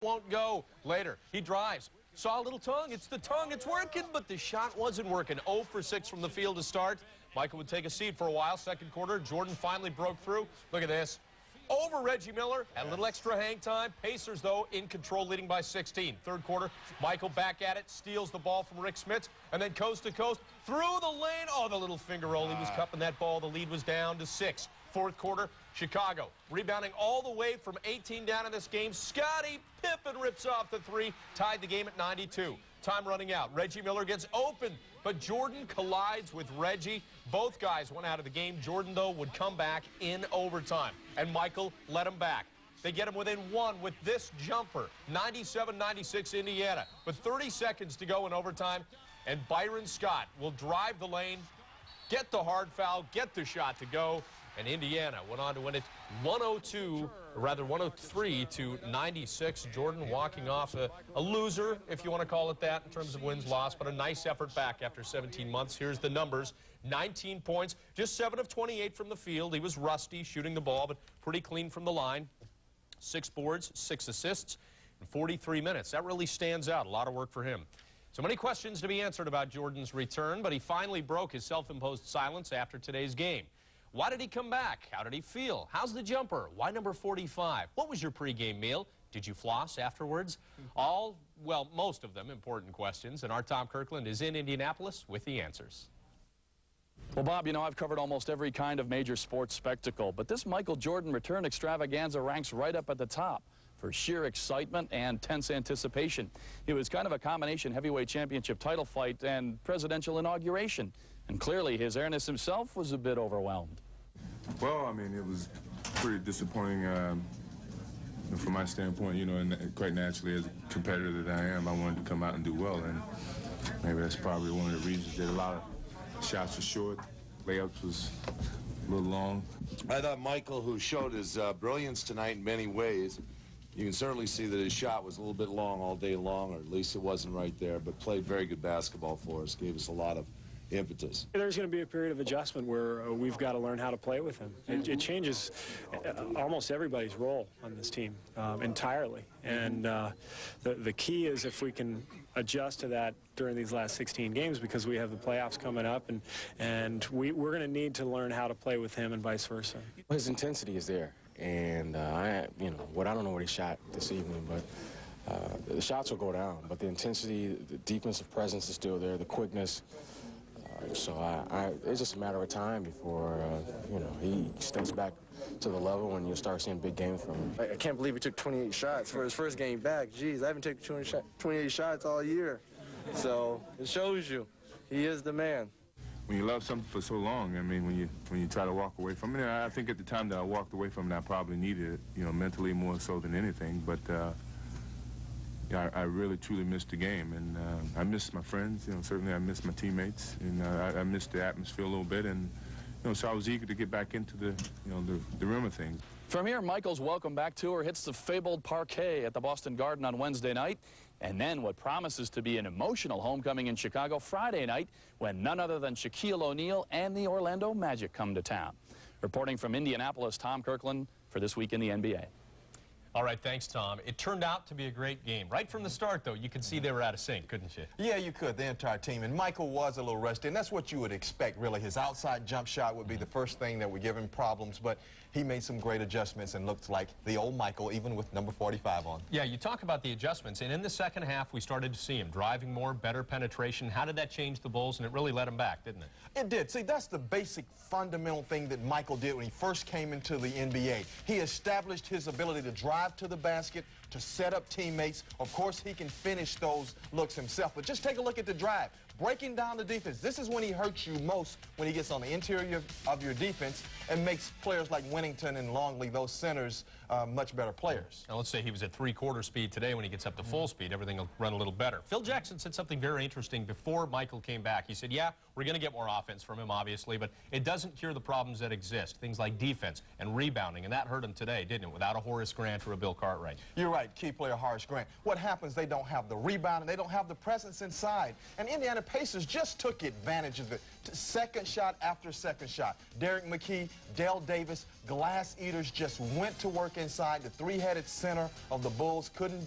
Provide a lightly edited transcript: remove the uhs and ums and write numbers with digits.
Won't go. Later, he drives. Saw a little tongue. It's the tongue. It's working, but the shot wasn't working. 0 for 6 from the field to start. Michael would take a seat for a while. Second quarter, Jordan finally broke through. Look at this. Over Reggie Miller. Had a little extra hang time. Pacers, though, in control, leading by 16. Third quarter, Michael back at it. Steals the ball from Rick Smits. And then coast to coast. Through the lane. Oh, the little finger roll. He was cupping that ball. The lead was down to 6. Fourth quarter, Chicago rebounding all the way from 18 down in this game. Scottie Pippen rips off the 3, tied the game at 92. Time running out. Reggie Miller gets open, but Jordan collides with Reggie. Both guys went out of the game. Jordan, though, would come back in overtime, and Michael let him back. They get him within 1 with this jumper. 97-96 Indiana, but 30 seconds to go in overtime, and Byron Scott will drive the lane, get the hard foul, get the shot to go. And Indiana went on to win it 103-96. Jordan walking off a loser, if you want to call it that, in terms of wins, loss, but a nice effort back after 17 months. Here's the numbers. 19 points, just 7 of 28 from the field. He was rusty shooting the ball, but pretty clean from the line. 6 boards, 6 assists, in 43 minutes. That really stands out. A lot of work for him. So many questions to be answered about Jordan's return, but he finally broke his self-imposed silence after today's game. Why did he come back? How did he feel? How's the jumper? Why number 45? What was your pregame meal? Did you floss afterwards? All, well, most of them important questions, and our Tom Kirkland is in Indianapolis with the answers. Well, Bob, you know, I've covered almost every kind of major sports spectacle, but this Michael Jordan return extravaganza ranks right up at the top for sheer excitement and tense anticipation. It was kind of a combination heavyweight championship title fight and presidential inauguration. And clearly, his airness himself was a bit overwhelmed. Well, I mean, it was pretty disappointing from my standpoint, you know, and quite naturally, as a competitor that I am, I wanted to come out and do well. And maybe that's probably one of the reasons that a lot of shots were short, layups was a little long. I thought Michael, who showed his brilliance tonight in many ways, you can certainly see that his shot was a little bit long all day long, or at least it wasn't right there, but played very good basketball for us, gave us a lot of impetus. There's going to be a period of adjustment where we've got to learn how to play with him. It changes almost everybody's role on this team entirely. And the key is if we can adjust to that during these last 16 games, because we have the playoffs coming up, and we're going to need to learn how to play with him and vice versa. His intensity is there, and I don't know what he shot this evening, but the shots will go down. But the intensity, the defensive presence is still there, the quickness. So it's just a matter of time before, he steps back to the level and you'll start seeing big games from him. I can't believe he took 28 shots for his first game back. Jeez, I haven't taken 28 shots all year. So it shows you, he is the man. When you love something for so long, I mean, when you try to walk away from it, I think at the time that I walked away from it, I probably needed it, mentally more so than anything. But yeah, I really, truly missed the game, and I missed my friends. Certainly I missed my teammates, and I missed the atmosphere a little bit, and so I was eager to get back into the rim of things. From here, Michael's welcome back tour hits the fabled parquet at the Boston Garden on Wednesday night, and then what promises to be an emotional homecoming in Chicago Friday night when none other than Shaquille O'Neal and the Orlando Magic come to town. Reporting from Indianapolis, Tom Kirkland for This Week in the NBA. All right, thanks, Tom. It turned out to be a great game. Right from the start, though, you could see they were out of sync, couldn't you? Yeah, you could, the entire team. And Michael was a little rusty, and that's what you would expect, really. His outside jump shot would be the first thing that would give him problems, but he made some great adjustments and looked like the old Michael, even with number 45 on. Yeah, you talk about the adjustments, and in the second half, we started to see him driving more, better penetration. How did that change the Bulls? And it really let him back, didn't it? It did. See, that's the basic fundamental thing that Michael did when he first came into the NBA. He established his ability to drive to the basket, to set up teammates. Of course, he can finish those looks himself, but just take a look at the drive. Breaking down the defense. This is when he hurts you most, when he gets on the interior of your defense and makes players like Winnington and Longley, those centers, much better players. Now, let's say he was at three-quarter speed today. When he gets up to full speed, everything will run a little better. Phil Jackson said something very interesting before Michael came back. He said, yeah, we're going to get more offense from him, obviously, but it doesn't cure the problems that exist, things like defense and rebounding, and that hurt him today, didn't it, without a Horace Grant or a Bill Cartwright? You're right, key player Horace Grant. What happens, they don't have the rebound, and they don't have the presence inside. And Indiana Pacers just took advantage of it. Second shot after second shot. Derek McKee, Dale Davis, glass eaters just went to work inside. The three-headed center of the Bulls couldn't